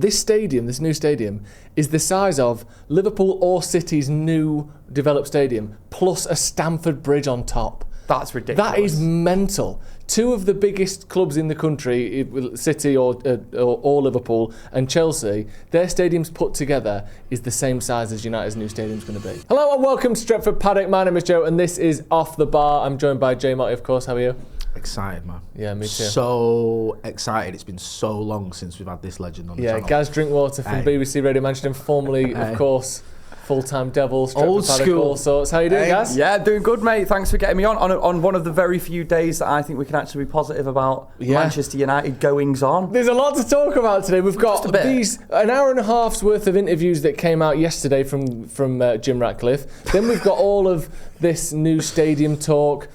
this stadium, this new stadium, is the size of Liverpool or City's new developed stadium, plus a Stamford Bridge on top. That's ridiculous. That is mental. Two of the biggest clubs in the country, City or Liverpool and Chelsea, their stadiums put together is the same size as United's new stadium's going to be. Hello and welcome to Stretford Paddock. My name is Joe and this is Off the Bar. I'm joined by Jay Motti, of course. How are you? Excited, man. Yeah, me too. So excited. It's been so long since we've had this legend on the channel. Yeah, Gaz Drinkwater from BBC Radio Manchester, formerly, of course, full-time Devil, Stretford Old Paddock, school. all sorts. How you doing, Gaz? Yeah, doing good, mate. Thanks for getting me on one of the very few days that I think we can actually be positive about Manchester United goings on. There's a lot to talk about today. We've got these an hour and a half's worth of interviews that came out yesterday from Jim Ratcliffe. Then we've got all of this new stadium talk.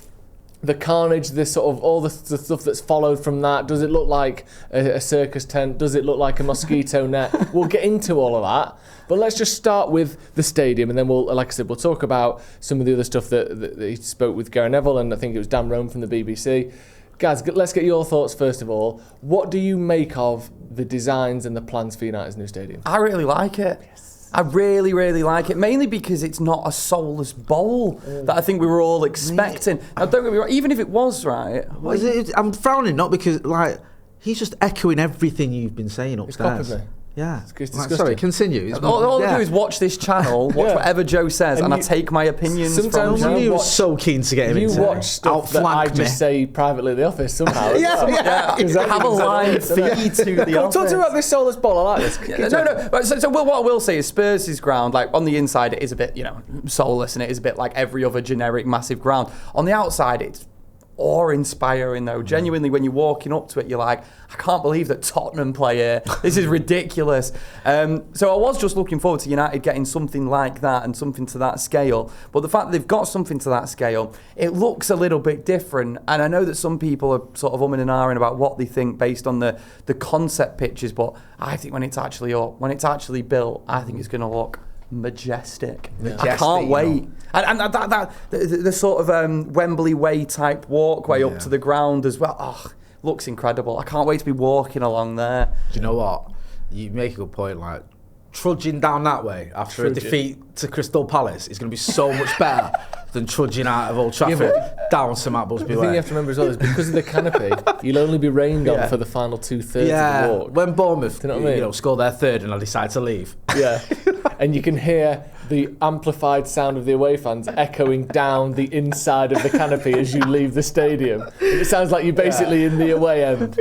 The carnage, this sort of all the stuff that's followed from that. Does it look like a circus tent? Does it look like a mosquito net? We'll get into all of that. But let's just start with the stadium, and then we'll, like I said, we'll talk about some of the other stuff that he spoke with Gary Neville, and I think it was Dan Rome from the BBC. Guys, let's get your thoughts first of all. What do you make of the designs and the plans for United's new stadium? I really like it. Yes. I really, really like it, mainly because it's not a soulless bowl that I think we were all expecting. Now, don't get me wrong, even if it was, right? I'm frowning, not because, he's just echoing everything you've been saying upstairs. He's copied me. Yeah. It's Sorry, continue. All I do is watch this channel, watch whatever Joe says, and I take my opinions from Joe. You were so keen to get him into You watch stuff that I just say privately in the office somehow. Have a live feed to the office. Talk to me about this soulless ball. I like this. No. So what I will say is Spurs' ground, like on the inside, it is a bit, soulless, and it is a bit like every other generic massive ground. On the outside, it's awe-inspiring though. Genuinely, when you're walking up to it, you're like, I can't believe that Tottenham play here. This is ridiculous. So I was just looking forward to United getting something like that and something to that scale. But the fact that they've got something to that scale, it looks a little bit different. And I know that some people are sort of umming and ahhing about what they think based on the concept pictures. But I think when it's actually up, when it's actually built, I think it's going to look majestic. I can't wait. And that the sort of Wembley Way type walkway up to the ground as well. Oh, looks incredible. I can't wait to be walking along there. Do you know what? You make a good point. Like trudging down that way after a defeat to Crystal Palace is going to be so much better than trudging out of Old Trafford down to Matt Busby. The thing you have to remember as well is because of the canopy, you'll only be rained on for the final 2/3 of the walk. When Bournemouth, do you know what I mean? Score their third and I decide to leave. Yeah, and you can hear the amplified sound of the away fans echoing down the inside of the canopy as you leave the stadium. It sounds like you're basically in the away end.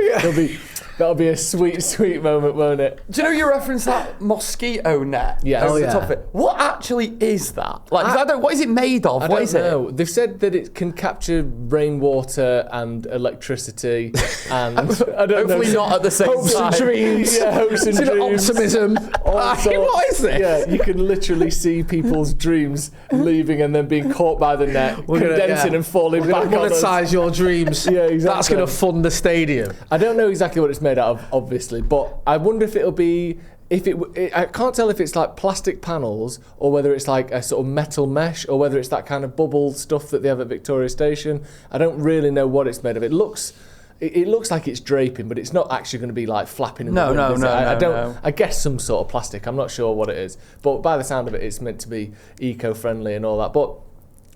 That'll be a sweet, sweet moment, won't it? Do you know you referenced that mosquito net? Yeah. The top of it. What actually is that? What is it made of? I don't know. They've said that it can capture rainwater and electricity, and I don't hopefully know. Not at the same hopes time. And dreams. Yeah, hopes and dreams. Optimism. What is this? Yeah, you can literally see people's dreams leaving and then being caught by the net, condensing and falling back on us. Monetize your dreams. Yeah, exactly. That's going to fund the stadium. I don't know exactly what it's made out of, obviously, but I wonder if it'll be. I can't tell if it's like plastic panels or whether it's like a sort of metal mesh or whether it's that kind of bubble stuff that they have at Victoria Station. I don't really know what it's made of. It looks like it's draping, but it's not actually going to be like flapping in the wind. No. I guess some sort of plastic. I'm not sure what it is, but by the sound of it, it's meant to be eco-friendly and all that. But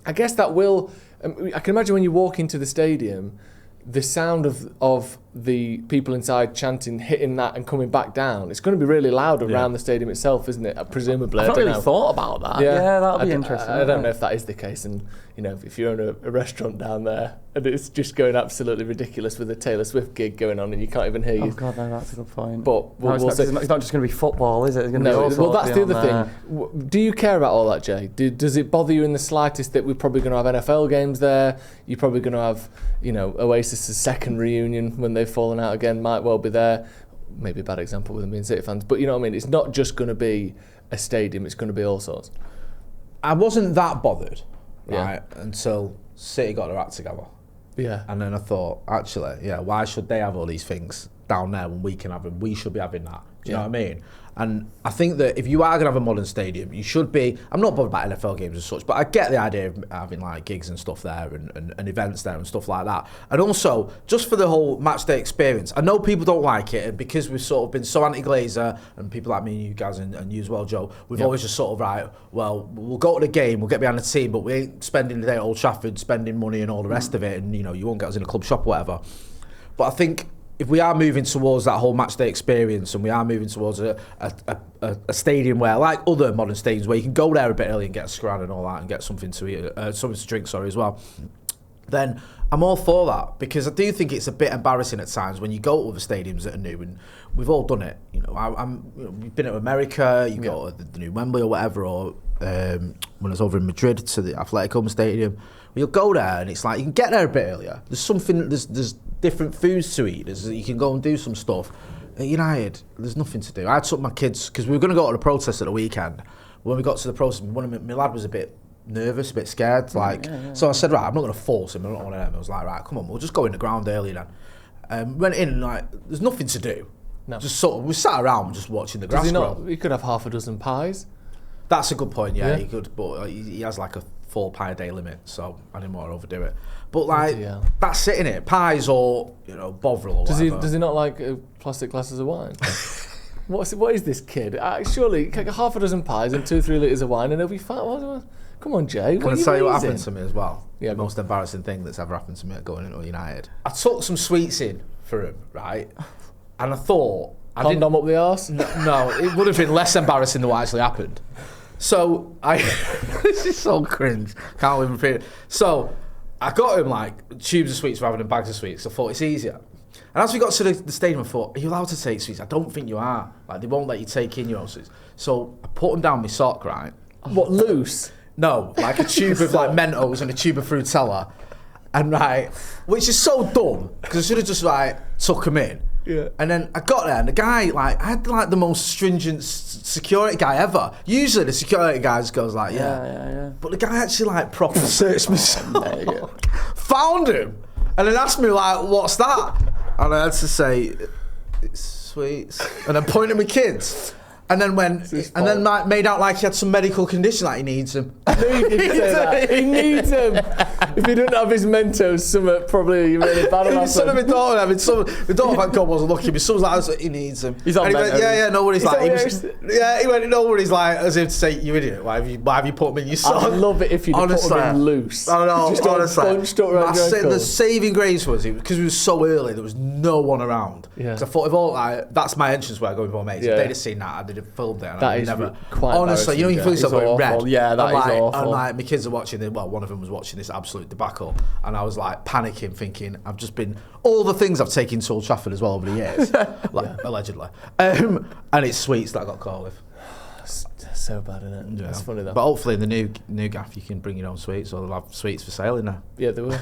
I guess that will. I can imagine when you walk into the stadium, the sound of the people inside chanting, hitting that and coming back down, it's going to be really loud around the stadium itself, isn't it? Presumably. I've not really thought about that. Yeah, that'll be interesting. I don't know if that is the case, and if you own a restaurant down there and it's just going absolutely ridiculous with a Taylor Swift gig going on and you can't even hear you. Oh God, no, that's a good point. But it's not just going to be football, is it? It's going to be all well, that's the other there. thing. Do you care about all that, Jay? Does it bother you in the slightest that we're probably going to have NFL games there? You're probably going to have, Oasis's second reunion when they've fallen out again might well be there. Maybe a bad example with them being City fans, but you know what I mean? It's not just going to be a stadium, it's going to be all sorts. I wasn't that bothered, right, until City got their act together. Yeah. And then I thought, actually, why should they have all these things down there when we can have them? We should be having that Do you know what I mean? And I think that if you are going to have a modern stadium, you should be... I'm not bothered about NFL games as such, but I get the idea of having like gigs and stuff there and events there and stuff like that. And also, just for the whole match day experience, I know people don't like it, and because we've sort of been so anti-Glazer, and people like me and you guys and you as well, Joe, we've always just sort of, right, well, we'll go to the game, we'll get behind the team, but we ain't spending the day at Old Trafford, spending money and all the rest of it, and, you know, you won't get us in a club shop or whatever. But I think... if we are moving towards that whole match day experience, and we are moving towards a stadium where, like other modern stadiums, where you can go there a bit early and get a scran and all that, and get something to eat, something to drink, as well, then I'm all for that, because I do think it's a bit embarrassing at times when you go to other stadiums that are new, and we've all done it. You know, we've been to America, you go to the new Wembley or whatever, or when I was over in Madrid to the Atletico Stadium, you'll go there and it's like you can get there a bit earlier. There's different foods to eat. You can go and do some stuff. At United, there's nothing to do. I took my kids, because we were going to go to the protest at the weekend. When we got to the protest, one of my lad was a bit nervous, a bit scared. So I said, right, I'm not going to force him. I'm not one of them. I was like, right, come on, we'll just go in the ground early then. Went in and like, there's nothing to do. No. Just sort of, we sat around just watching the grass grow. He could have half a dozen pies. That's a good point, yeah. He could, but he has like a 4 pie a day limit, so I didn't want to overdo it. But like, that's it, innit? Pies or, you know, Bovril or whatever. Does he not like plastic glasses of wine? What is this kid? Surely, half a dozen pies and 2-3 litres of wine and he'll be fine. Come on, Jay. Can I tell you what happened to me as well? Yeah, the most embarrassing thing that's ever happened to me at going into United. I took some sweets in for him, right? And I thought... Condom up the arse? No, it would have been less embarrassing than what actually happened. So, this is so cringe. Can't even repeat it. So, I got him like tubes of sweets rather than bags of sweets. I thought it's easier. And as we got to the stadium, I thought, are you allowed to take sweets? I don't think you are. Like, they won't let you take in your own sweets. So, I put them down my sock, right? What, loose? No, like a tube of like Mentos and a tube of Frutella. And right, which is so dumb, because I should have just like took them in. Yeah. And then I got there, and the guy, like, I had like the most stringent security guy ever. Usually the security guy just goes like, yeah. But the guy actually like proper searched me. Found him, and then asked me like, what's that? And I had to say, it's sweets. And then pointed at my kids. And then made out like he had some medical condition, like he needs them. He needs them. If he didn't have his Mentos, something probably really bad about him. Son of my daughter, my daughter, thank God, wasn't lucky. But someone's like, he needs them. He's on Mentos. Yeah, no worries. He went, no worries, like, as if to say, you idiot, why have you put them in your sock? I'd love it if you'd put them in loose. I don't know, just honestly. Bunched up around your ankle. The saving grace was, because we were so early, there was no one around. Because I thought, that's my entrance where I go with my mates. If they'd have seen that, I'd have filmed it. And that is never, quite honestly, you know, you feel yourself going red. Yeah, that is awful. And like, my kids are watching it. Well, one of them was watching this absolute debacle, and I was like panicking, thinking I've just been all the things I've taken to Old Trafford as well over the years, allegedly. And it's sweets that I got caught with. So bad, isn't it? Yeah. That's funny though. But hopefully, in the new gaff, you can bring your own sweets, or they'll have sweets for sale in there. Yeah, there were.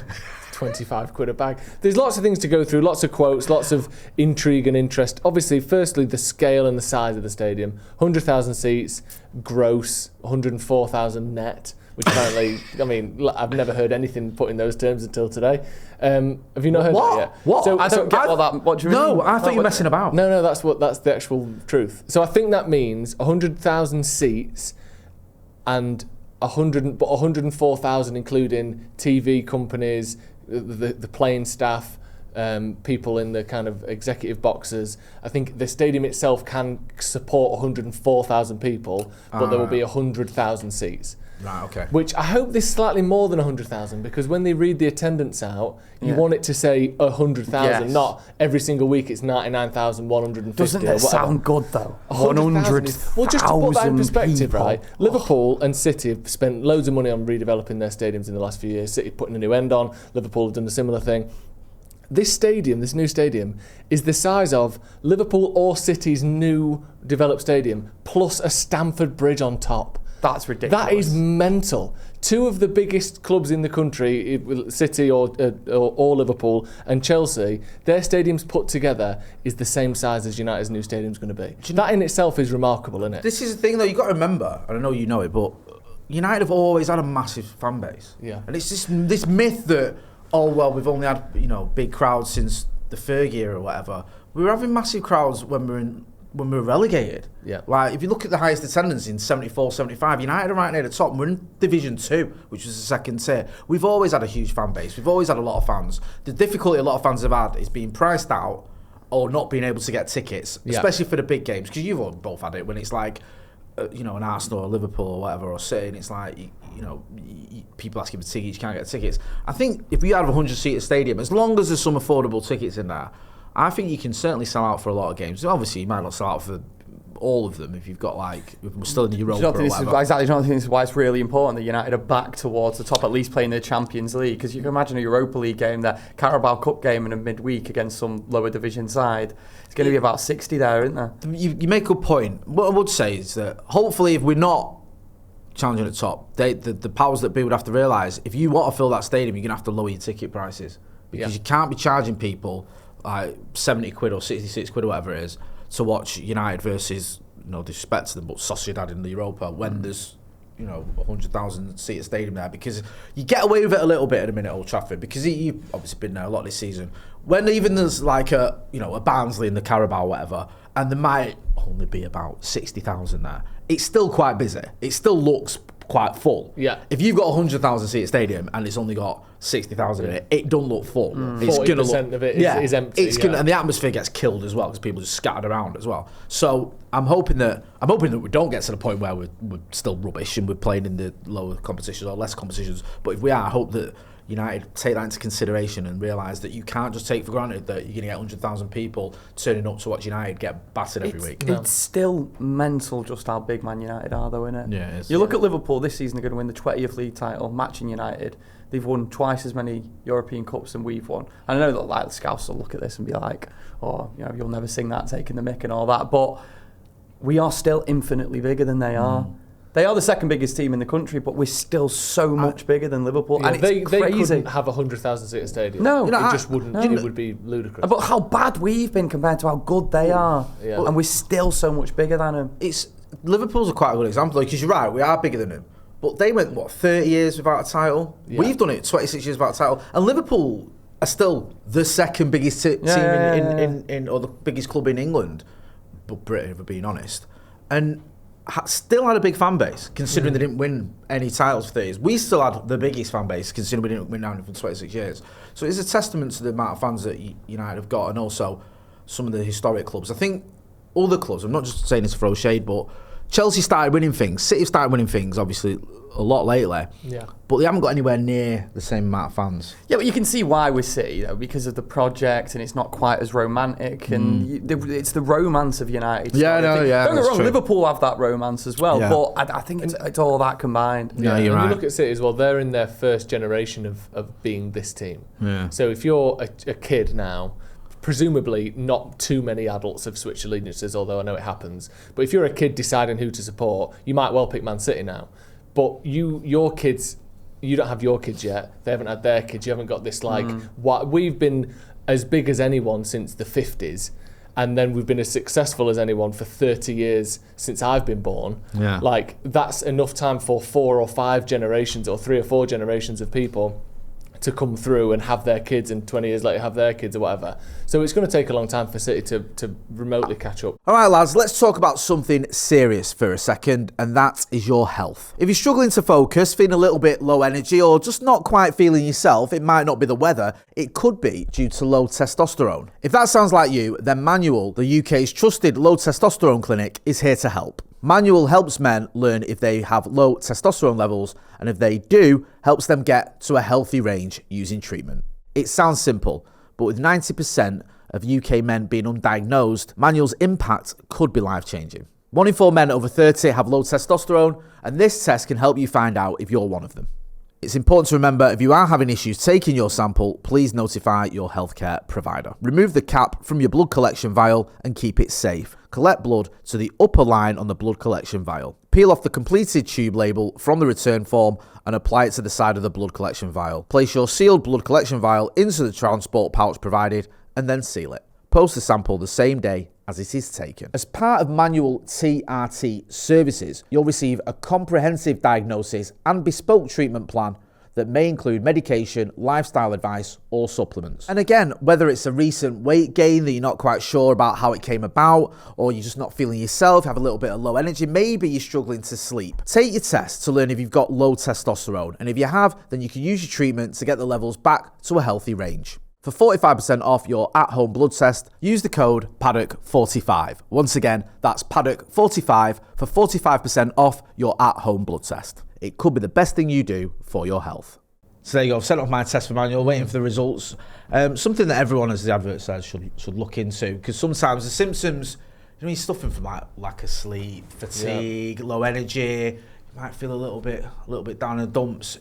25 quid a bag. There's lots of things to go through, lots of quotes, lots of intrigue and interest. Obviously, firstly, the scale and the size of the stadium. 100,000 seats, gross, 104,000 net, which apparently, I mean, I've never heard anything put in those terms until today. Have you not heard that yet? What? So, I don't get what do you mean? No, I thought you were messing about. No, that's the actual truth. So I think that means 100,000 seats and 104,000 including TV companies, the playing staff, people in the kind of executive boxes. I think the stadium itself can support 104,000 people, but there will be 100,000 seats. Right, okay. Which I hope there's slightly more than 100,000, because when they read the attendance out, you want it to say 100,000, not every single week it's 99,150. Doesn't that sound good though? 100,000. Well, just to put that in perspective, people. right? Liverpool and City have spent loads of money on redeveloping their stadiums in the last few years. City putting a new end on. Liverpool have done a similar thing. This stadium, this new stadium, is the size of Liverpool or City's new developed stadium, plus a Stamford Bridge on top. That's ridiculous. That is mental. Two of the biggest clubs in the country, City or Liverpool and Chelsea, their stadiums put together is the same size as United's new stadium's going to be. That in itself is remarkable, isn't it? This is the thing, though. You've got to remember, and I know you know it, but United have always had a massive fan base. Yeah. And it's this myth that, oh, well, we've only had, big crowds since the Fergie era or whatever. We were having massive crowds when we were in when we were relegated. Yeah. Like, if you look at the highest attendance in 74, 75, United are right near the top. We're in Division 2, which was the second tier. We've always had a huge fan base. We've always had a lot of fans. The difficulty a lot of fans have had is being priced out or not being able to get tickets, especially for the big games, because you've both had it when it's like, an Arsenal or Liverpool or whatever, or City, and it's like, people asking for tickets, you can't get tickets. I think if we have a 100-seater stadium, as long as there's some affordable tickets in there, I think you can certainly sell out for a lot of games. Obviously, you might not sell out for all of them if you've got, like, if we're still in the Europa or whatever. Exactly, I don't think this is why it's really important that United are back towards the top, at least playing the Champions League, because you can imagine a Europa League game, the Carabao Cup game in a midweek against some lower division side. It's going to be about 60 there, isn't there? You make a good point. What I would say is that hopefully if we're not challenging at the top, the powers that be would have to realise, if you want to fill that stadium, you're going to have to lower your ticket prices, because you can't be charging people like 70 quid or 66 quid or whatever it is to watch United versus, no disrespect to them, but Sociedad in the Europa when there's, 100,000 seater stadium there, because you get away with it a little bit at the minute at Old Trafford, because you've obviously been there a lot this season. When even there's like a Barnsley in the Carabao or whatever, and there might only be about 60,000 there, it's still quite busy. It still looks quite full. Yeah. If you've got a 100,000 seat stadium and it's only got 60,000 in it, it don't look full. It's 40% of it is empty. And the atmosphere gets killed as well because people just scattered around as well. So I'm hoping that we don't get to the point where we're still rubbish and we're playing in the lower competitions or less competitions. But if we are, I hope that United take that into consideration and realise that you can't just take for granted that you're going to get 100,000 people turning up to watch United get battered every week. It's still mental just how big Man United are, though, isn't it? Yeah, it is. You look at Liverpool this season, they're going to win the 20th league title, matching United. They've won twice as many European Cups than we've won. And I know that like the scouts will look at this and be like, you'll never sing that, taking the mick and all that. But we are still infinitely bigger than they are. They are the second biggest team in the country, but we're still so much bigger than Liverpool. Yeah, and it's crazy. They couldn't have a 100,000 seater stadium. No. It just wouldn't. It would be ludicrous. But how bad we've been compared to how good they are. Yeah. And we're still so much bigger than them. Liverpool's a quite a good example, because you're right, we are bigger than them. But they went, 30 years without a title? Yeah. We've done it 26 years without a title. And Liverpool are still the second biggest team in or the biggest club in England, but Britain, if we're being honest. And still had a big fan base, considering they didn't win any titles for 30 years. We still had the biggest fan base, considering we didn't win anything for 26 years. So it's a testament to the amount of fans that United have got, and also some of the historic clubs. I think other clubs, I'm not just saying this to throw shade, but Chelsea started winning things. City started winning things, obviously, a lot lately. Yeah. But they haven't got anywhere near the same amount of fans. Yeah, but you can see why with City, though, because of the project, and it's not quite as romantic, and it's the romance of United. Yeah, Don't get me wrong, true. Liverpool have that romance as well, but I think it's all that combined. Yeah, you're right. You look at City as well, they're in their first generation of being this team. Yeah. So if you're a kid now, presumably not too many adults have switched allegiances, although I know it happens. But if you're a kid deciding who to support, you might well pick Man City now. But your kids, you don't have your kids yet. They haven't had their kids. You haven't got this we've been as big as anyone since the 50s. And then we've been as successful as anyone for 30 years since I've been born. Yeah. Like, that's enough time for 4 or 5 generations or 3 or 4 generations of people to come through and have their kids, and 20 years later have their kids or whatever. So it's going to take a long time for City to remotely catch up. All right, lads, let's talk about something serious for a second, and that is your health. If you're struggling to focus, feeling a little bit low energy, or just not quite feeling yourself, it might not be the weather, it could be due to low testosterone. If that sounds like you, then Manual, the UK's trusted low testosterone clinic, is here to help. Manual helps men learn if they have low testosterone levels, and if they do, helps them get to a healthy range using treatment. It sounds simple, but with 90% of UK men being undiagnosed, Manual's impact could be life-changing. 1 in 4 men over 30 have low testosterone, and this test can help you find out if you're one of them. It's important to remember, if you are having issues taking your sample, please notify your healthcare provider. Remove the cap from your blood collection vial and keep it safe. Collect blood to the upper line on the blood collection vial. Peel off the completed tube label from the return form and apply it to the side of the blood collection vial. Place your sealed blood collection vial into the transport pouch provided and then seal it. Post the sample the same day as it is taken. As part of Manual TRT services, you'll receive a comprehensive diagnosis and bespoke treatment plan that may include medication, lifestyle advice, or supplements. And again, whether it's a recent weight gain that you're not quite sure about how it came about, or you're just not feeling yourself, have a little bit of low energy, maybe you're struggling to sleep. Take your test to learn if you've got low testosterone, and if you have, then you can use your treatment to get the levels back to a healthy range. For 45% off your at-home blood test, use the code Paddock45. Once again, that's Paddock45 for 45% off your at-home blood test. It could be the best thing you do for your health. So there you go, I've sent off my test for manual, waiting for the results. Something that everyone, as the advert says, should look into, because sometimes the symptoms, you're suffering from like lack of sleep, fatigue, low energy, you might feel a little bit down in the dumps.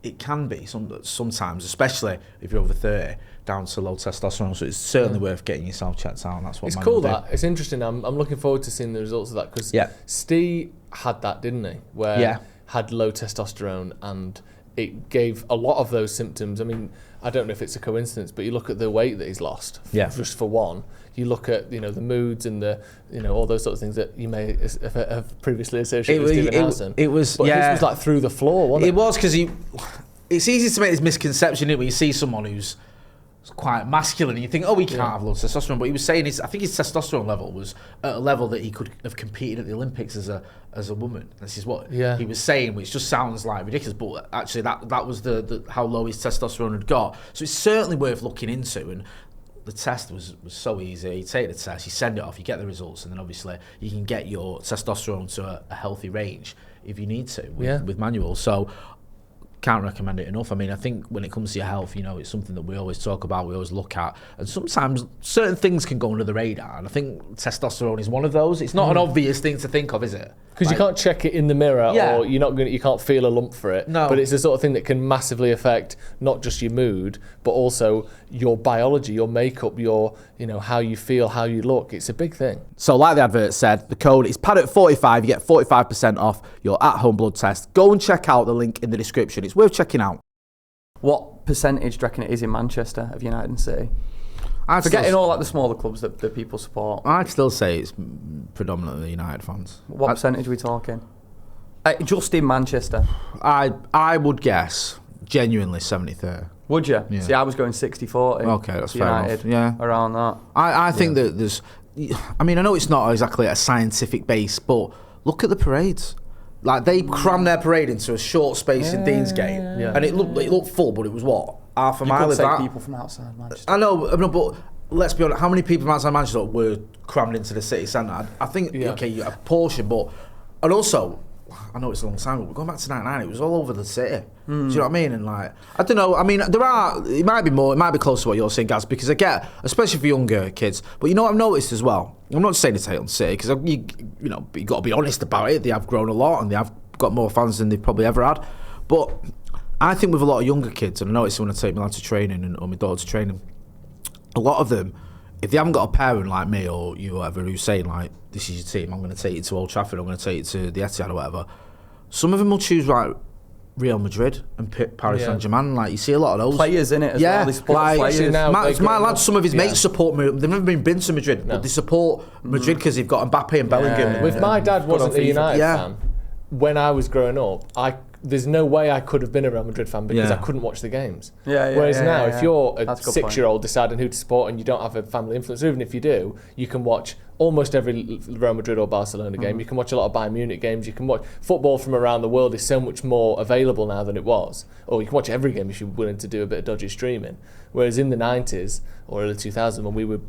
It can be sometimes, especially if you're over 30, down to low testosterone. So it's certainly worth getting yourself checked out. And that's what it's cool. That it's interesting. I'm looking forward to seeing the results of that, because Steve had that, didn't he? Where had low testosterone, and it gave a lot of those symptoms. I mean, I don't know if it's a coincidence, but you look at the weight that he's lost. Just for one. You look at the moods and the all those sort of things that you may have previously associated with Stephen Howson. It was but his was like through the floor, wasn't it? It was, because it's easy to make this misconception when you see someone who's quite masculine and you think, oh, he can't have low testosterone. But he was saying I think his testosterone level was at a level that he could have competed at the Olympics as a woman. This is what he was saying, which just sounds like ridiculous. But actually, that was the how low his testosterone had got. So it's certainly worth looking into. And the test was so easy. You take the test, you send it off, you get the results, and then obviously you can get your testosterone to a healthy range if you need to with manual. So can't recommend it enough. I mean, I think when it comes to your health, it's something that we always talk about, we always look at, and sometimes certain things can go under the radar, and I think testosterone is one of those. It's not an obvious thing to think of, is it? Because you can't check it in the mirror, or you can't feel a lump for it. No. But it's the sort of thing that can massively affect not just your mood, but also your biology, your makeup, your how you feel, how you look. It's a big thing. So like the advert said, the code is Paddock45. You get 45% off your at-home blood test. Go and check out the link in the description. It's worth checking out. What percentage do you reckon it is in Manchester of United and City? Forgetting all the smaller clubs that people support. I'd still say it's predominantly United fans. What percentage are we talking? Just in Manchester? I would guess genuinely 70-30. Would you? Yeah. See, I was going 60-40. Okay, that's fair enough. Yeah. Around that. I think that there's... I mean, I know it's not exactly a scientific base, but look at the parades. Like, they crammed their parade into a short space in Deansgate. And it looked full, but it was what? Half a mile of that. People from outside Manchester. I know, but let's be honest, how many people from outside Manchester were crammed into the city centre? I think, a portion, but... And also, I know it's a long time, but we're going back to 99, it was all over the city. Do you know what I mean? And like, I don't know, I mean, it might be more, it might be close to what you're saying, Gaz, because I get, especially for younger kids, but what I've noticed as well, I'm not saying to take on City, because you got to be honest about it, they have grown a lot, and they have got more fans than they've probably ever had, but... I think with a lot of younger kids, and I notice when I take my lad to training or my daughter to training, a lot of them, if they haven't got a parent like me or you or whatever who's saying like, this is your team, I'm going to take you to Old Trafford, I'm going to take you to the Etihad or whatever, some of them will choose like Real Madrid and Paris Saint-Germain. Like, you see a lot of those players in it as well. They support players. My lad, some of his mates support. They've never been to Madrid, but they support Madrid because they've got Mbappe and Bellingham. If my dad wasn't a United fan, when I was growing up, there's no way I could have been a Real Madrid fan because I couldn't watch the games. Whereas now, if you're a 6-year-old deciding who to support and you don't have a family influence, or even if you do, you can watch almost every Real Madrid or Barcelona game. You can watch a lot of Bayern Munich games. You can watch football from around the world is so much more available now than it was. Or you can watch every game if you're willing to do a bit of dodgy streaming. Whereas in the 90s or early 2000s, when we were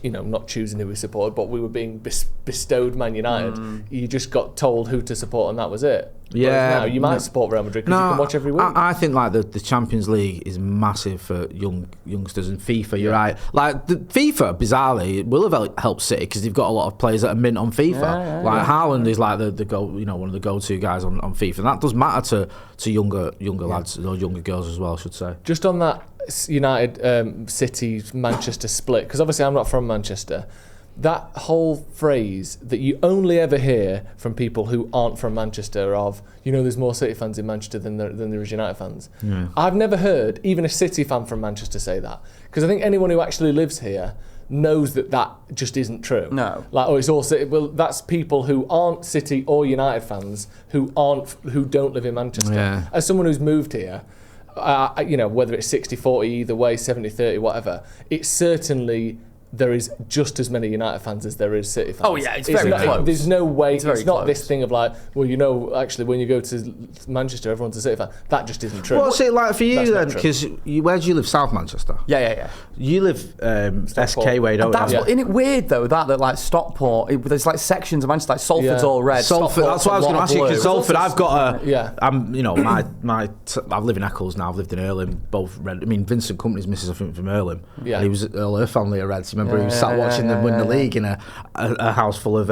not choosing who we supported, but we were being bestowed Man United, you just got told who to support and that was it. Whereas now you might support Real Madrid because you can watch every week. I think like the Champions League is massive for youngsters, and FIFA, you're right. Like the FIFA, bizarrely, will have helped City because they've got a lot of players that are mint on FIFA. Haaland is like the go, one of the go-to guys on FIFA, and that does matter to younger lads or younger girls as well, I should say. Just on that United City Manchester split, because obviously I'm not from Manchester, that whole phrase that you only ever hear from people who aren't from Manchester of, there's more City fans in Manchester than there is United fans. I've never heard even a City fan from Manchester say that, because I think anyone who actually lives here knows that just isn't true. No. Like, it's all City. Well, that's people who aren't City or United fans who don't live in Manchester. Yeah. As someone who's moved here, whether it's 60-40 either way, 70-30, whatever, it's certainly. There is just as many United fans as there is City fans. Oh yeah, it's very close. There's no way. It's not close. this thing of like, well, actually, when you go to Manchester, everyone's a City fan. That just isn't true. What's it like for you That's then? not true. Because where do you live? South Manchester. Yeah. You live SK way, don't That's you? isn't it weird though that like Stockport, there's like sections of Manchester, like Salford's all red. Salford. That's what I was going to ask you. Because Salford, I've got a. Yeah. I'm. I've lived in Eccles now. I've lived in Earlham. Both red. I mean, Vincent Company's missus, I think, from Earlham. Yeah. And he was all her family are Reds. Remember, he was sat watching them win the league in a house full of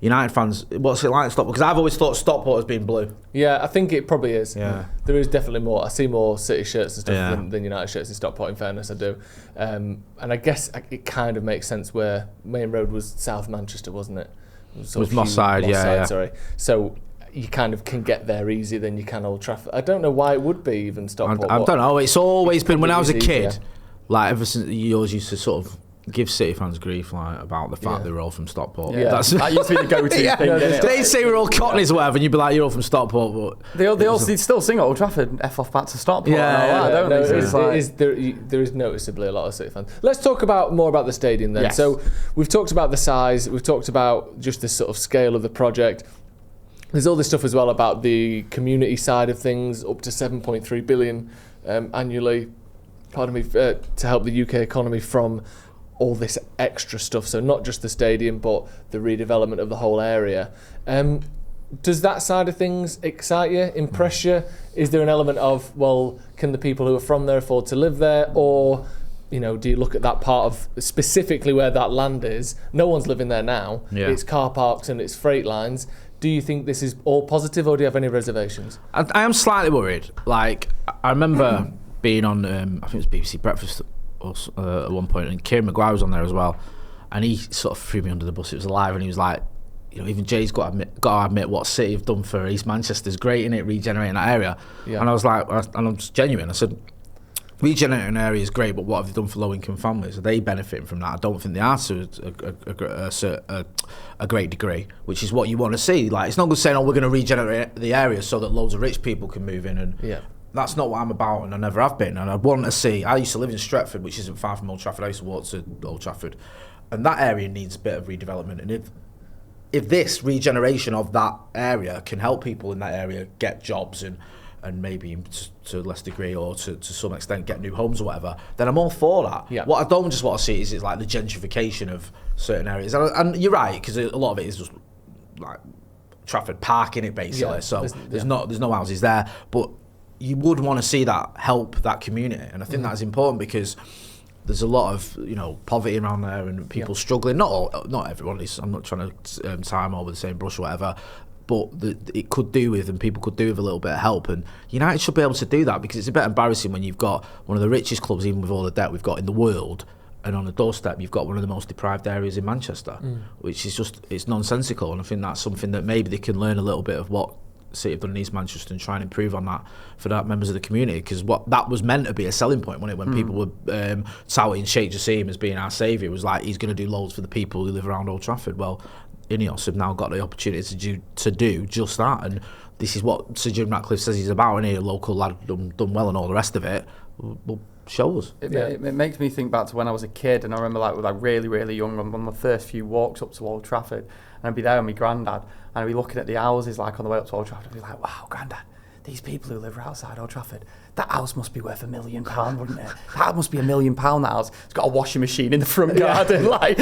United fans. What's it like Stockport? Because I've always thought Stockport has been blue. Yeah, I think it probably is. Yeah. There is definitely more. I see more City shirts and stuff than United shirts in Stockport, in fairness, I do. And I guess it kind of makes sense where Main Road was South Manchester, wasn't it? It was Moss Side, yeah. Sorry. So you kind of can get there easier than you can Old Trafford. I don't know why it would be even Stockport. I don't know. It's always been, when I was a kid, easier. like ever since you always used to sort of give City fans grief about the fact they were all from Stockport. Yeah. That used to be the go-to thing. They'd say we're all Cockneys or whatever, and you'd be like, you're all from Stockport. But they still sing at Old Trafford, F off back to Stockport. Don't they? There is noticeably a lot of City fans. Let's talk more about the stadium then. Yes. So we've talked about the size, we've talked about just the sort of scale of the project. There's all this stuff as well about the community side of things, up to 7.3 billion annually, to help the UK economy from all this extra stuff. So not just the stadium, but the redevelopment of the whole area. Does that side of things excite you, impress you? Is there an element of, well, can the people who are from there afford to live there? Or, do you look at that part of specifically where that land is? No one's living there now. Yeah. It's car parks and it's freight lines. Do you think this is all positive, or do you have any reservations? I am slightly worried. Like, I remember being on, I think it was BBC Breakfast at one point, and Kieran Maguire was on there as well, and he sort of threw me under the bus. It was live, and he was like, even Jay's got to admit what City have done for East Manchester's great, in it, regenerating that area. Yeah. And I was like, and I'm just genuine. I said, regenerating an area is great, but what have they done for low-income families? Are they benefiting from that? I don't think they are to a great degree, which is what you want to see. Like, it's not good saying, we're going to regenerate the area so that loads of rich people can move in, and that's not what I'm about, and I never have been. And I want to see. I used to live in Stretford, which isn't far from Old Trafford. I used to walk to Old Trafford, and that area needs a bit of redevelopment. And if this regeneration of that area can help people in that area get jobs and maybe to a less degree or to some extent get new homes or whatever, then I'm all for that. Yeah. What I don't just want to see is like the gentrification of certain areas. And you're right, because a lot of it is just like Trafford Park in it, basically. Yeah, so there's no houses there, but you would want to see that help that community, and I think that's important, because there's a lot of poverty around there and people struggling. Not everyone is. I'm not trying to tie them all with the same brush or whatever, but it could do with, and people could do with a little bit of help. And United should be able to do that, because it's a bit embarrassing when you've got one of the richest clubs, even with all the debt we've got in the world, and on the doorstep you've got one of the most deprived areas in Manchester, which is it's nonsensical. And I think that's something that maybe they can learn a little bit of what City have done in East Manchester and try and improve on that for that members of the community, because what that was meant to be a selling point, wasn't it, when people were touting Sheikh Jassim as being our saviour. It was like, he's going to do loads for the people who live around Old Trafford. Well, Ineos have now got the opportunity to do just that, and this is what Sir Jim Ratcliffe says he's about, and a local lad done well and all the rest of it. Well, show us. It makes me think back to when I was a kid, and I remember like really, really young, on my first few walks up to Old Trafford, and I'd be there with my granddad, and I'd be looking at the houses like on the way up to Old Trafford, I'd be like, wow, granddad, these people who live outside Old Trafford, that house must be worth £1 million, wouldn't it? That must be £1 million, that house. It's got a washing machine in the front garden. Like,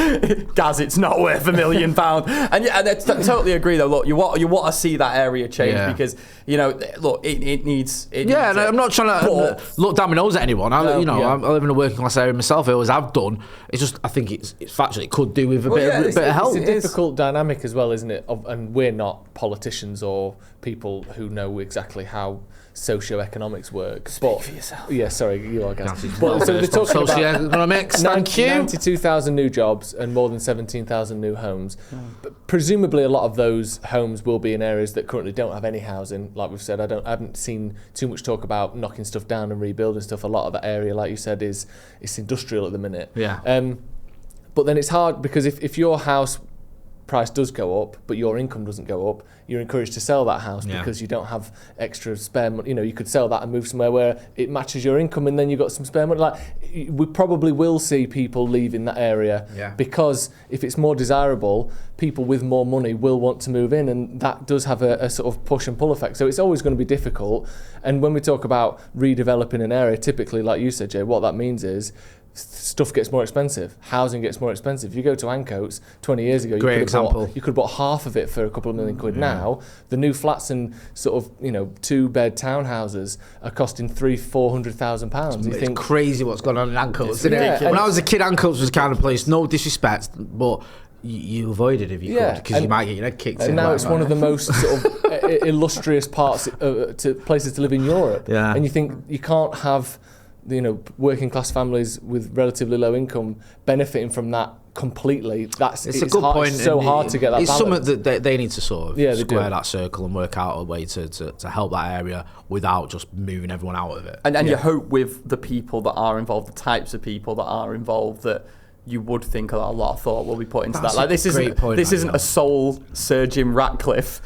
Gaz, it's not worth £1 million. And I totally agree, though. Look, you want to see that area change, because, look, it needs... and I'm not trying to look down my nose at anyone. I live in a working class area myself. I always have done. It's just, I think it's factually, it could do with a bit of help. It's a difficult dynamic as well, isn't it? And we're not politicians or people who know exactly how socioeconomics work. Speak for yourself. Yeah, sorry, you are, Gaz. So they're talking about Thank you. 92,000 new jobs and more than 17,000 new homes. But presumably a lot of those homes will be in areas that currently don't have any housing. Like we've said, I haven't seen too much talk about knocking stuff down and rebuilding stuff. A lot of that area, like you said, it's industrial at the minute. Yeah. But then it's hard because if your house price does go up, but your income doesn't go up, you're encouraged to sell that house because you don't have extra spare money. You could sell that and move somewhere where it matches your income, and then you've got some spare money. Like, we probably will see people leaving that area because if it's more desirable, people with more money will want to move in, and that does have a sort of push and pull effect. So it's always going to be difficult. And when we talk about redeveloping an area, typically, like you said, Jay, what that means is stuff gets more expensive. Housing gets more expensive. If you go to Ancoats 20 years ago, you could have bought half of it for a couple of £1 million. Now, the new flats and sort of 2-bed townhouses are costing £300,000-400,000. It's crazy what's going on in Ancoats, isn't it? When I was a kid, Ancoats was the kind of place, no disrespect, but you avoid it if you could, because you might get your head kicked in. And now it's one of the most sort of illustrious places to live in Europe. Yeah. And you think you can't have working class families with relatively low income benefiting from that completely. It's a good point. It's so hard to get that balance. It's something that they need to sort of square that circle and work out a way to help that area without just moving everyone out of it. And you hope with the people that are involved, the types of people that are involved, that you would think a lot of thought will be put into that. Like, this isn't a sole Sir Jim Ratcliffe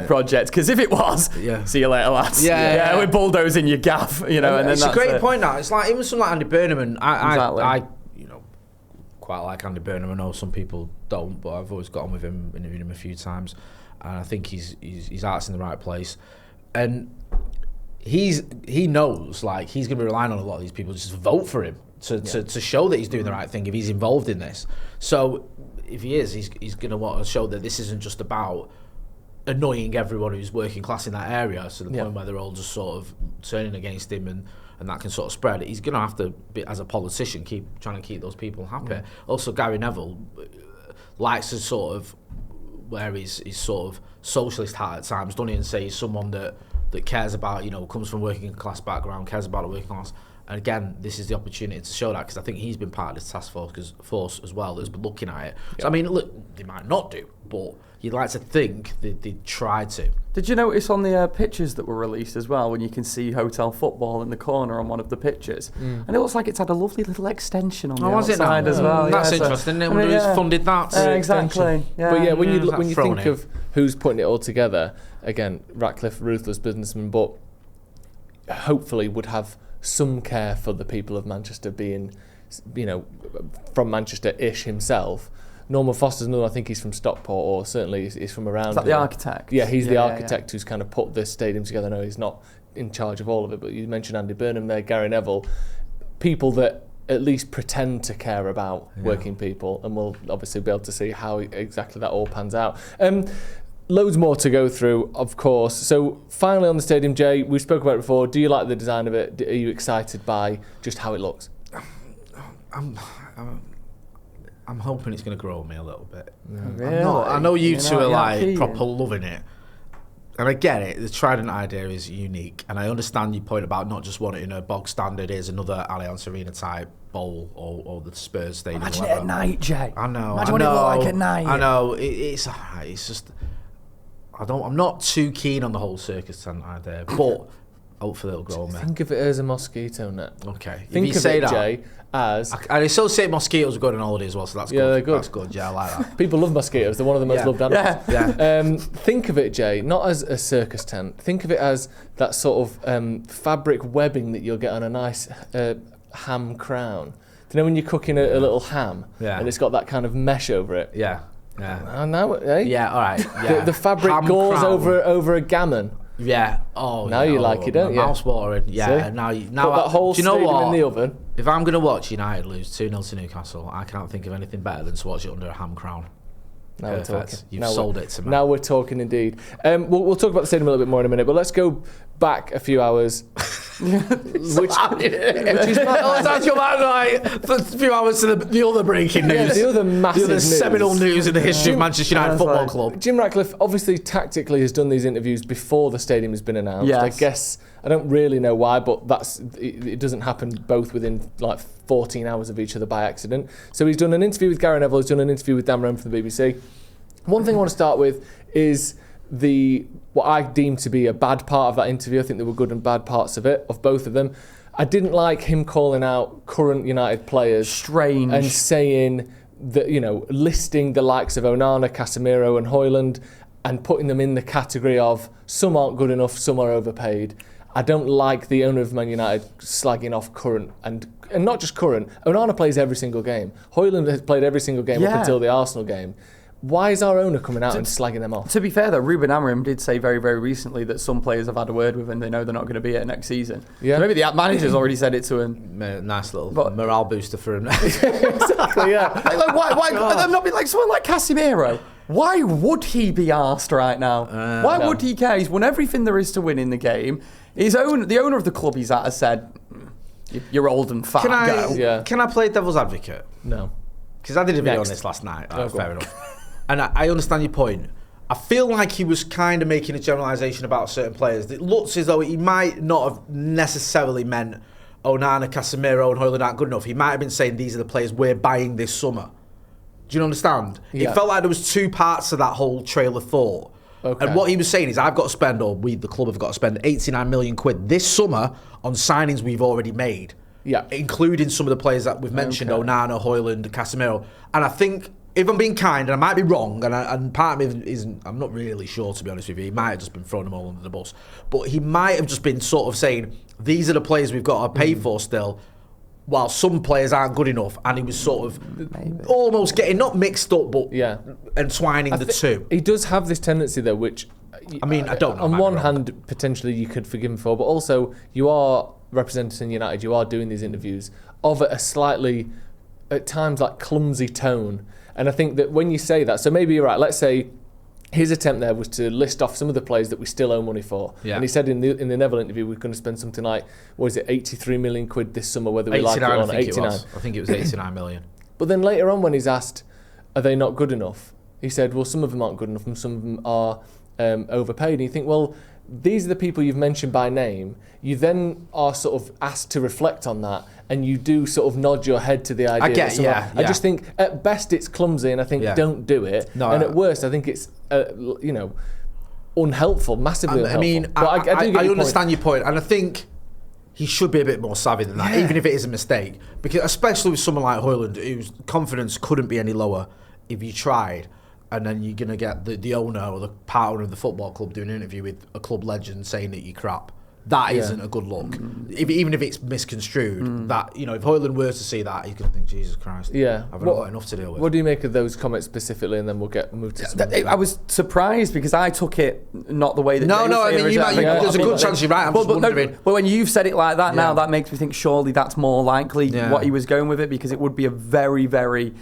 project, because if it was, see you later, lads. We're bulldozing your gaff, and then it's a great point. Now it's like even someone like Andy Burnham, and I quite like Andy Burnham. I know some people don't, but I've always got on with him, interviewed him a few times, and I think his heart's in the right place, and he knows like he's going to be relying on a lot of these people just to vote for him. To show that he's doing the right thing if he's involved in this. So if he is, he's going to want to show that this isn't just about annoying everyone who's working class in that area to the point where they're all just sort of turning against him and that can sort of spread. He's going to have to, as a politician, keep trying to keep those people happy. Also, Gary Neville likes to sort of wear his sort of socialist hat at times, doesn't he, and say he's someone that cares about, comes from a working class background, cares about the working class. And again, this is the opportunity to show that, because I think he's been part of this task force as well that's been looking at it. So, I mean, look, they might not do, but you'd like to think they tried to. Did you notice on the pictures that were released as well, when you can see Hotel Football in the corner on one of the pictures? And it looks like it's had a lovely little extension on the outside as well. That's interesting. Who's funded that? Exactly. But when you think of who's putting it all together, again, Ratcliffe, ruthless businessman, but hopefully would have some care for the people of Manchester, being, from Manchester-ish himself. Norman Foster's another, I think he's from Stockport, or certainly he's from around. Is that the architect? Yeah, he's the architect who's kind of put this stadium together. No, he's not in charge of all of it, but you mentioned Andy Burnham there, Gary Neville, people that at least pretend to care about working people, and we'll obviously be able to see how exactly that all pans out. Loads more to go through, of course. So finally on the stadium, Jay, we spoke about it before. Do you like the design of it? Are you excited by just how it looks? I'm hoping it's going to grow on me a little bit. Really? I know you two are like proper loving it. And I get it, the Trident idea is unique. And I understand your point about not just wanting a bog standard is another Allianz Arena type bowl or the Spurs stadium. Imagine it at night, Jay. I know. Imagine what it looked like at night. I know. It's alright. It's just... I'm not too keen on the whole circus tent idea, but hopefully it'll grow on me. Think of it as a mosquito net. Okay. Think of it, Jay, as... I associate mosquitoes with going on holiday as well, so that's good. Yeah, they're good. That's good, yeah, I like that. People love mosquitoes. They're one of the most loved animals. Yeah. Think of it, Jay, not as a circus tent. Think of it as that sort of fabric webbing that you'll get on a nice ham crown. Do you know when you're cooking a little ham and it's got that kind of mesh over it? Yeah. Yeah. Now, Yeah, all right. Yeah. The fabric ham gauze over a gammon. Yeah. Oh, now you like it, don't you? Mouth's watering. Yeah. See? Now put that whole stadium in the oven. If I'm going to watch United lose 2-0 to Newcastle, I can't think of anything better than to watch it under a ham crown. Now we're talking. You've sold it to me. Now we're talking indeed. We'll talk about the stadium a little bit more in a minute, but let's go back a few hours. which is a few hours to the other breaking news. Yeah, the other massive news. Seminal news in the history of Manchester United Football Club. Jim Ratcliffe obviously tactically has done these interviews before the stadium has been announced. Yes. I guess I don't really know why, but it doesn't happen both within like 14 hours of each other by accident. So he's done an interview with Gary Neville, he's done an interview with Dan Roan from the BBC. One thing I want to start with is what I deem to be a bad part of that interview. I think there were good and bad parts of it, of both of them. I didn't like him calling out current United players. Strange. And saying listing the likes of Onana, Casemiro and Højlund and putting them in the category of some aren't good enough, some are overpaid. I don't like the owner of Man United slagging off current and not just current. Onana plays every single game. Højlund has played every single game up until the Arsenal game. Why is our owner coming out and slagging them off? To be fair, though, Ruben Amorim did say very, very recently that some players have had a word with him. They know they're not going to be here next season. Yeah. So maybe the manager's already said it to him. Nice little morale booster for him. Exactly, yeah. Why not be like someone like Casemiro? Why would he be arsed right now? Why would he care? He's won everything there is to win in the game. The owner of the club he's at has said, "You're old and fat. Go." Can I play devil's advocate? No. Because I did a video on this last night. Fair enough. And I understand your point. I feel like he was kind of making a generalisation about certain players. It looks as though he might not have necessarily meant Onana, Casemiro and Højlund aren't good enough. He might have been saying these are the players we're buying this summer. Do you understand? Yeah. It felt like there was two parts to that whole trail of thought. Okay. And what he was saying is I've got to spend, or we, the club, have got to spend 89 million quid this summer on signings we've already made. Yeah. Including some of the players that we've mentioned, Onana, Højlund, Casemiro. And I think, if I'm being kind, and I might be wrong, and part of me isn't, I'm not really sure, to be honest with you. He might have just been throwing them all under the bus. But he might have just been sort of saying, these are the players we've got to pay for still, while some players aren't good enough. And he was sort of almost getting, not mixed up, but entwining the two. He does have this tendency, though, which, I mean, I don't know. On one hand, potentially you could forgive him for, but also you are representing United, you are doing these interviews of a slightly, at times, like clumsy tone. And I think that when you say that, so maybe you're right, let's say his attempt there was to list off some of the players that we still owe money for. Yeah. And he said in the Neville interview we're going to spend something like, what is it, 83 million quid this summer, whether we like it or not. 89. I think it was 89 million. But then later on when he's asked, are they not good enough? He said, well, some of them aren't good enough and some of them are overpaid. And you think, well, these are the people you've mentioned by name. You then are sort of asked to reflect on that, and you do sort of nod your head to the idea. I just think at best it's clumsy, and I think don't do it. No, and at worst, I think it's unhelpful, massively unhelpful. I mean, I understand your point, and I think he should be a bit more savvy than that, even if it is a mistake. Because especially with someone like Højlund, whose confidence couldn't be any lower if you tried. And then you're going to get the owner or the part owner of the football club doing an interview with a club legend saying that you're crap. That isn't a good look. Even if it's misconstrued, that, if Højlund were to see that, he's going to think, Jesus Christ, I've not got enough to deal with. What do you make of those comments specifically, and then we'll move to something? I was surprised because I took it not the way that there's a good chance you're right. I'm just wondering. But when you've said it like that now, that makes me think surely that's more likely what he was going with it, because it would be a very, very...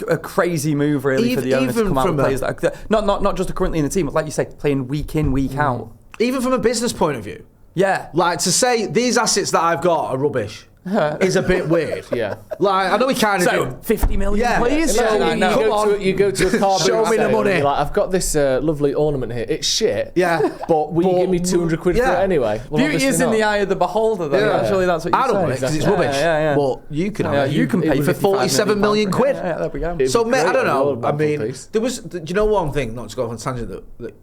a crazy move really for the owner to come out with players that are, not just currently in the team, but like you say, playing week in, week out. Even from a business point of view. Yeah. Like to say these assets that I've got are rubbish is a bit weird. Yeah. Like I know we kind of 50 million, please. You go to a car boot. Show me the money. You're like, I've got this lovely ornament here. It's shit. Yeah. But will you give me 200 quid for it anyway? Well, beauty is in the eye of the beholder, though. Yeah. Actually, that's what you say. I don't want it because it's rubbish. Yeah. But you can have it. You can pay for 47 million quid. Yeah, there we go. So, mate, I don't know. I mean, there was. Do you know one thing? Not to go on a tangent that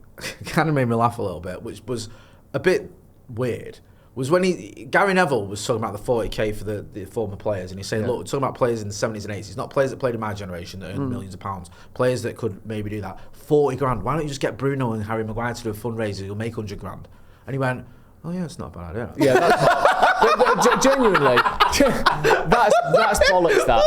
kind of made me laugh a little bit, which was a bit weird. Was when Gary Neville was talking about the 40k for the former players, and he's saying, look, we're talking about players in the 70s and 80s, not players that played in my generation that earned millions of pounds, players that could maybe do that. 40 grand, why don't you just get Bruno and Harry Maguire to do a fundraiser, you'll make 100 grand. And he went, oh yeah, it's not a bad idea. Yeah, that's genuinely, that's bollocks, that.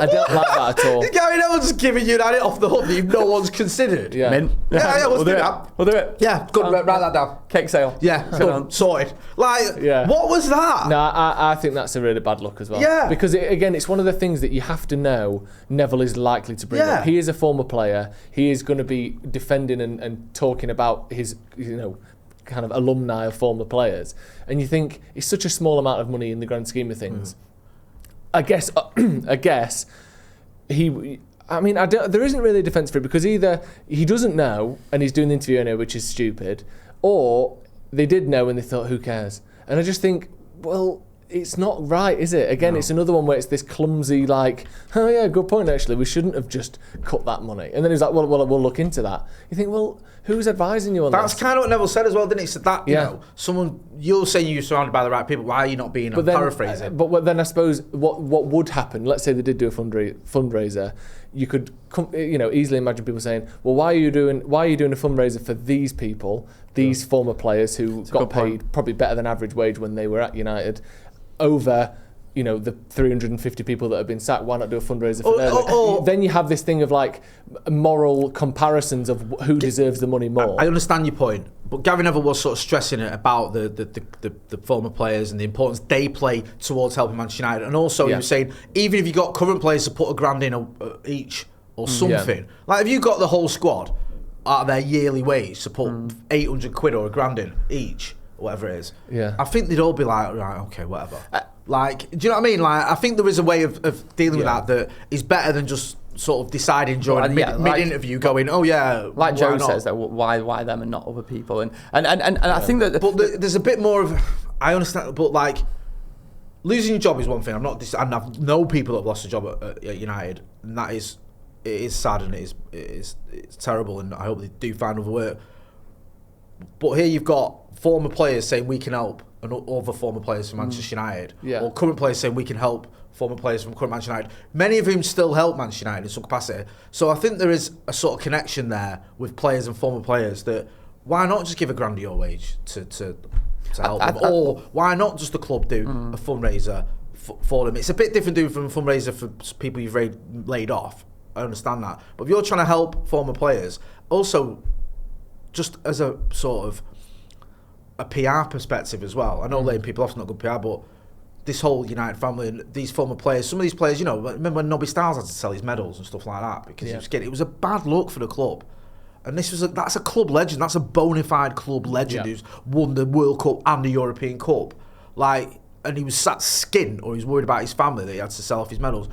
I don't like that at all. Gary Neville just giving you that off the hook that no one's considered. Yeah, we'll do that. We'll do it. Yeah, good. Write that down. Cake sale. Yeah, good. Sorted. Like, what was that? No, I think that's a really bad look as well. Yeah. Because, it's one of the things that you have to know Neville is likely to bring up. He is a former player. He is going to be defending and talking about his, kind of alumni of former players. And you think, it's such a small amount of money in the grand scheme of things. I guess he. I mean, there isn't really a defence for it, because either he doesn't know and he's doing the interview anyway, which is stupid, or they did know and they thought, who cares? And I just think, well, it's not right, is it? Again, it's another one where it's this clumsy, like, oh yeah, good point, actually. We shouldn't have just cut that money. And then he's like, well, we'll look into that. You think, well, who's advising you on That's this? kind of what Neville said as well, didn't he? He said that, you know, you're saying you're surrounded by the right people. Why are you not being paraphrasing? But then I suppose what would happen, let's say they did do a fundraiser, you could easily imagine people saying, well, why are you doing a fundraiser for these people, these former players who got paid probably better than average wage when they were at United, over the 350 people that have been sacked? Why not do a fundraiser for them? Then you have this thing of like moral comparisons of who deserves the money more. I understand your point, but Gary Neville was sort of stressing it about the former players and the importance they play towards helping Manchester United, and also he was saying even if you got current players to put £1,000 in each or something, like if you got the whole squad out of their yearly wage to put £800 or £1,000 in each, whatever it is, I think they'd all be like, right, okay, whatever. Like, do you know what I mean? Like, I think there is a way of dealing with that is better than just sort of deciding during mid-interview, going, oh yeah, like Joe says, that why them and not other people, and I think that. But there's a bit more of, I understand, but like losing your job is one thing. I've known people that have lost a job at United, and it is sad and it's terrible, and I hope they do find other work. But here you've got former players saying we can help, and other former players from Manchester United, or current players saying we can help former players from current Manchester United, many of whom still help Manchester United in some capacity. So I think there is a sort of connection there with players and former players that why not just give £1,000 your wage to help them, or why not just the club do a fundraiser for them? It's a bit different doing from a fundraiser for people you've laid off. I understand that, but if you're trying to help former players, also just as a sort of a PR perspective as well. I know laying people off is not good PR, but this whole United family and these former players, some of these players, remember when Nobby Stiles had to sell his medals and stuff like that because it was a bad look for the club. And that's a club legend. That's a bona fide club legend who's won the World Cup and the European Cup. And he was sat skint, or he was worried about his family that he had to sell off his medals.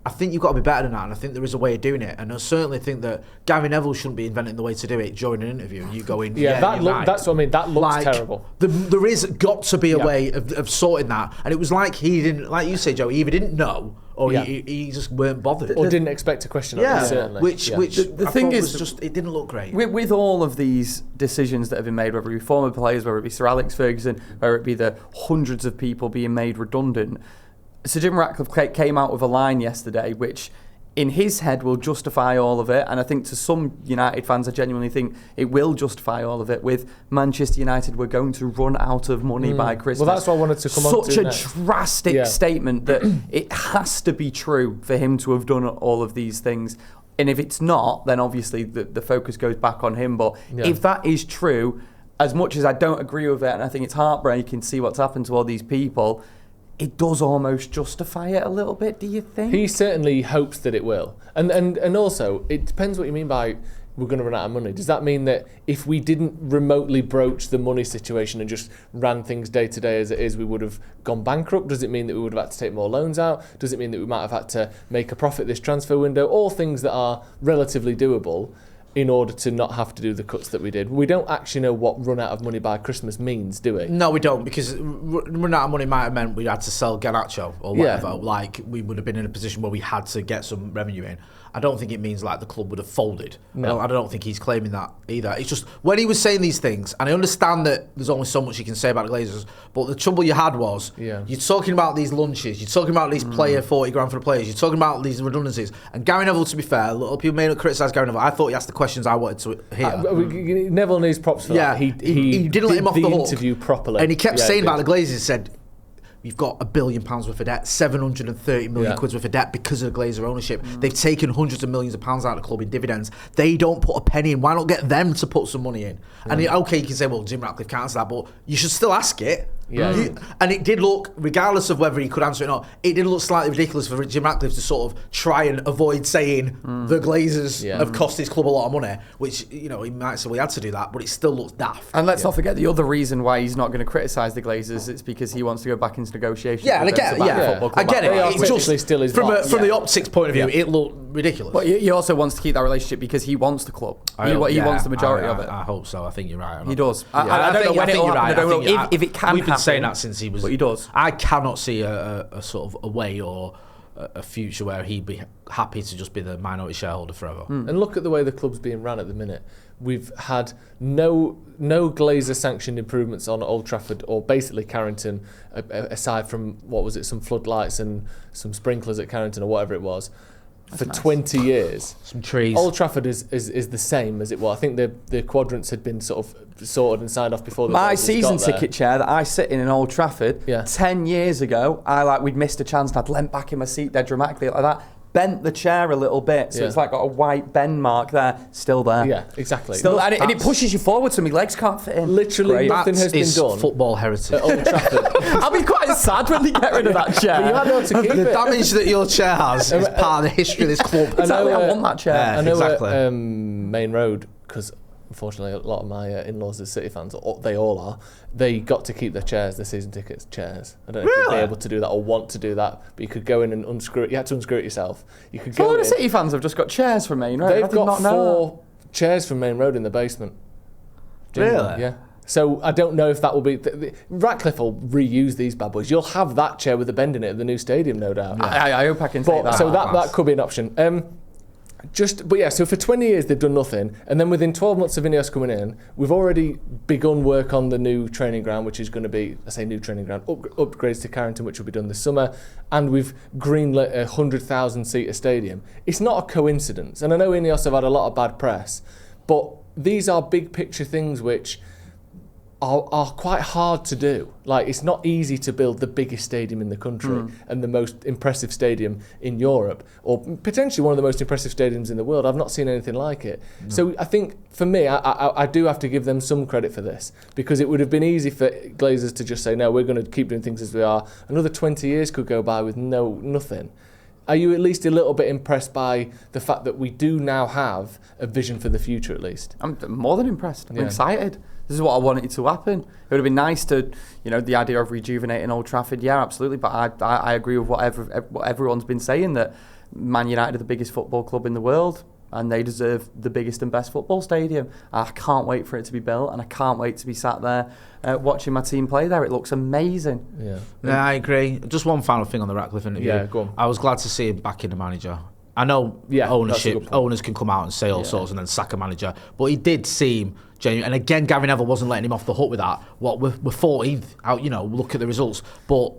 I think you've got to be better than that, and I think there is a way of doing it. And I certainly think that Gary Neville shouldn't be inventing the way to do it during an interview. And you go in, that's what I mean. That looks terrible. There is got to be a way of sorting that. And it was like he didn't, like you say, Joe, he either didn't know or he just weren't bothered, or didn't expect a question. Certainly. Which the thing is, just it didn't look great. With all of these decisions that have been made, whether it be former players, whether it be Sir Alex Ferguson, whether it be the hundreds of people being made redundant, Sir Jim Ratcliffe came out with a line yesterday which in his head will justify all of it, and I think to some United fans I genuinely think it will justify all of it. With Manchester United, we're going to run out of money by Christmas. Well, that's what I wanted to come on to. Such a drastic statement that it has to be true for him to have done all of these things. And if it's not, then obviously the focus goes back on him. But if that is true, as much as I don't agree with it, and I think it's heartbreaking to see what's happened to all these people, it does almost justify it a little bit, do you think? He certainly hopes that it will. And also, it depends what you mean by we're going to run out of money. Does that mean that if we didn't remotely broach the money situation and just ran things day to day as it is, we would have gone bankrupt? Does it mean that we would have had to take more loans out? Does it mean that we might have had to make a profit this transfer window? All things that are relatively doable in order to not have to do the cuts that we did. We don't actually know what run out of money by Christmas means, do we? No, we don't, because run out of money might have meant we had to sell Garnacho or whatever. Like, we would have been in a position where we had to get some revenue in. I don't think it means like the club would have folded. No. I don't think he's claiming that either. It's just when he was saying these things, and I understand that there's only so much you can say about the Glazers, but the trouble you had was you're talking about these lunches, you're talking about these player 40 grand for the players, you're talking about these redundancies. And Gary Neville, to be fair, a lot of people may not criticise Gary Neville. I thought he asked the questions I wanted to hear. Neville needs props for that. He didn't let him off the hook. Interview properly. And he kept saying about the Glazers, he said, you've got £1 billion worth of debt, 730 million quid worth of debt because of the Glazer ownership. They've taken hundreds of millions of pounds out of the club in dividends. They don't put a penny in. Why not get them to put some money in? And you can say, well, Jim Ratcliffe can't answer that, but you should still ask it. And it did look, regardless of whether he could answer it or not, it did look slightly ridiculous for Jim Ratcliffe to sort of try and avoid saying the Glazers have cost his club a lot of money, which, he might say, well, he had to do that, but it still looks daft. And let's not forget the other reason why he's not going to criticise the Glazers, it's because he wants to go back into negotiations. Yeah, and I get it. It's just, still his from the optics point of view, it looked ridiculous. But he also wants to keep that relationship because he wants the club. He wants the majority of it. I hope so. I think you're right. He does. I don't know when it will happen. If it can happen. saying that since he was. But he does. I cannot see a sort of a way or a future where he'd be happy to just be the minority shareholder forever. And look at the way the club's being run at the minute. We've had no Glazer sanctioned improvements on Old Trafford or basically Carrington, aside from some floodlights and some sprinklers at Carrington or whatever it was. For 20 years. Some trees. Old Trafford is the same as it was. I think the quadrants had been sort of sorted and signed off before the My season ticket chair that I sit in Old Trafford, 10 years ago, we'd missed a chance and I'd leant back in my seat dead dramatically like that. Bent the chair a little bit, so it's like got a white bend mark there, still there. Yeah, exactly. Still, and it pushes you forward, so my legs can't fit in. Literally nothing has been done. Football heritage. At Old Trafford. I'll be quite sad when they get rid of that chair. But you had no to keep the it. damage that your chair has is part of the history of this club. I want that chair. Yeah, I know exactly. Main Road, because unfortunately a lot of my in-laws are City fans, they all are, they got to keep their chairs, their season tickets chairs. I don't know if you'd be able to do that or want to do that, but you could go in and unscrew it. You had to unscrew it yourself. You could So a go lot in. of City fans have just got chairs from Main Road. They've got 4 chairs from Main Road in the basement. Really? Yeah. So I don't know if that will be... Ratcliffe will reuse these bad boys. You'll have that chair with a bend in it at the new stadium, no doubt. I hope I can take that. So that could be an option. So for 20 years they've done nothing, and then within 12 months of Ineos coming in, we've already begun work on the new training ground, which is going to be, new training ground, upgrades to Carrington, which will be done this summer, and we've greenlit a 100,000-seater stadium. It's not a coincidence, and I know Ineos have had a lot of bad press, but these are big picture things which are quite hard to do. Like, it's not easy to build the biggest stadium in the country and the most impressive stadium in Europe, or potentially one of the most impressive stadiums in the world. I've not seen anything like it. No. So I think, for me, I do have to give them some credit for this, because it would have been easy for Glazers to just say, no, we're going to keep doing things as we are. Another 20 years could go by with nothing. Are you at least a little bit impressed by the fact that we do now have a vision for the future, at least? I'm more than impressed. I'm excited. This is what I wanted to happen. It would have been nice to, the idea of rejuvenating Old Trafford. Yeah, absolutely. But I agree with what everyone's been saying, that Man United are the biggest football club in the world, and they deserve the biggest and best football stadium. I can't wait for it to be built, and I can't wait to be sat there watching my team play there. It looks amazing. Yeah, I agree. Just one final thing on the Ratcliffe interview. Yeah, go on. I was glad to see him back in the manager. I know owners can come out and say all sorts and then sack a manager, but he did seem genuine. And again, Gary Neville wasn't letting him off the hook with that. We're 14th out, look at the results. But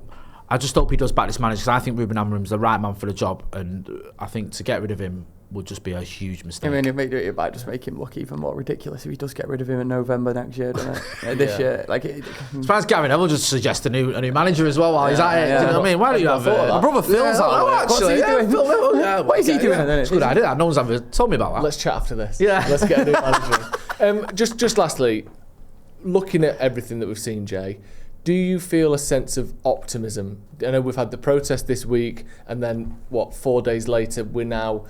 I just hope he does back this manager, because I think Ruben Amorim's the right man for the job, and I think to get rid of him would just be a huge mistake. I mean, it might just make him look even more ridiculous if he does get rid of him in November next year, doesn't it? This year, as far as Gary Neville just suggest a new manager as well while he's at it. Do you know what I mean? Why don't you have my brother Phil's out? What's he doing? What is he doing? It's a good idea. No one's ever told me about that. Let's chat after this. Yeah, let's get a new manager. Just lastly, looking at everything that we've seen, Jay, do you feel a sense of optimism? I know we've had the protest this week, and then 4 days later we're now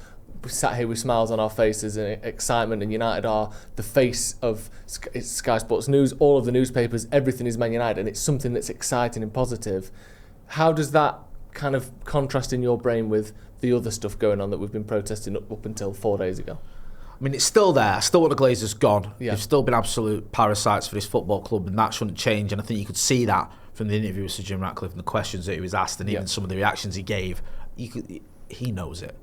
sat here with smiles on our faces and excitement, and United are the face of Sky Sports News, all of the newspapers, everything is Man United, and it's something that's exciting and positive. How does that kind of contrast in your brain with the other stuff going on that we've been protesting up until 4 days ago? I mean, it's still there. I still want the Glazers gone. Yeah. They've still been absolute parasites for this football club, and that shouldn't change. And I think you could see that from the interview with Sir Jim Ratcliffe and the questions that he was asked, and even some of the reactions he gave. He knows it.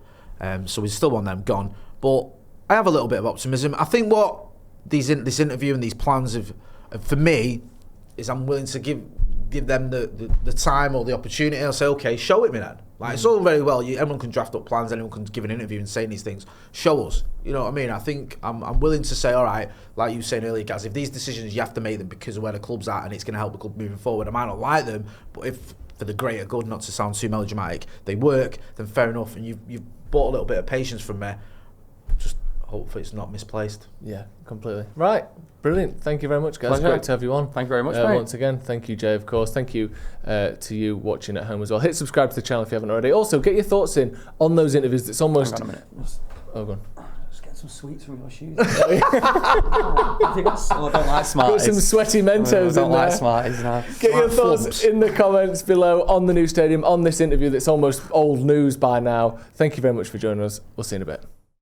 So we still want them gone. But I have a little bit of optimism. I think what this interview and these plans have for me is I'm willing to give them the time or the opportunity. I'll say, okay, show it me then. Like, it's all very well. Everyone can draft up plans. Anyone can give an interview and say these things. Show us. You know what I mean? I think I'm willing to say, all right, like you were saying earlier, Gaz, if these decisions, you have to make them because of where the club's at and it's going to help the club moving forward. I might not like them, but if for the greater good, not to sound too melodramatic, they work, then fair enough. And you've bought a little bit of patience from me. Just hopefully it's not misplaced. Yeah, completely. Right. Brilliant. Thank you very much, guys. Great to have you on. Thank you very much, mate. Once again, thank you, Jay, of course. Thank you to you watching at home as well. Hit subscribe to the channel if you haven't already. Also, get your thoughts in on those interviews. It's almost... Hang on a minute. Oh, go on. Just get some sweets from your shoes. I don't like Smarties. Put some sweaty Mentos in there. I don't like Smarties now. Get your thoughts in the comments below on the new stadium, on this interview that's almost old news by now. Thank you very much for joining us. We'll see you in a bit.